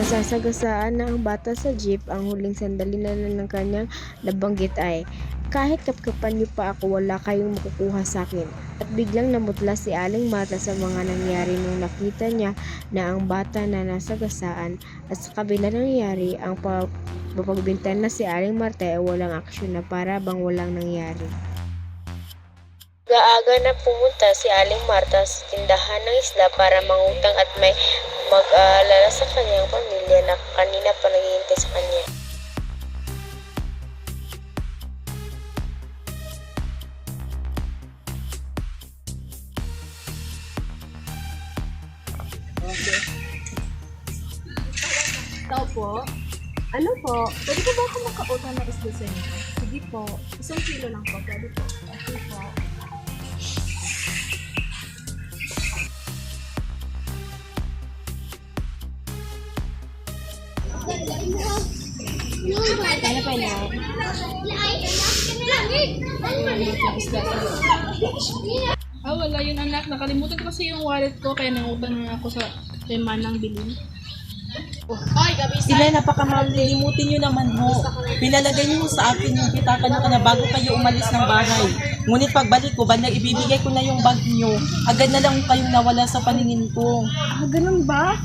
Nasasagasaan na ang bata sa jeep. Ang huling sandali na lang ng kanyang nabanggit ay, "Kahit kapkapan niyo pa ako, wala kayong makukuha sa akin." At biglang namutla si Aling Marta sa mga nangyari nung nakita niya na ang bata na nasagasaan. At sa kabila ng nangyari, ang mapagbintan na si Aling Marta ay walang aksyon na para bang walang nangyari. Aga na pumunta si Aling Marta sa tindahan ng isda para mangutang at may mag-aalala sa kanyang pamilya na kanina pa naghihintay sa kanya. Tao po? Ano po? Pwede po ba ako makautang na isda sa inyo? Sige po. 1 kilo lang po. Pwede po. Okay po. Kaya pa na. Wala yun anak. Nakalimutan ko kasi yung wallet ko kaya nangutang na ako sa kay Manang bilhin. Sila napakamahal, limutin nyo naman ho. Pinalagay nyo sa akin yung pitaka nyo na bago kayo umalis ng bahay. Ngunit pagbalik ko, bandang ibibigay ko na yung bag nyo. Agad na lang kayong nawala sa paningin ko. Ganun ba?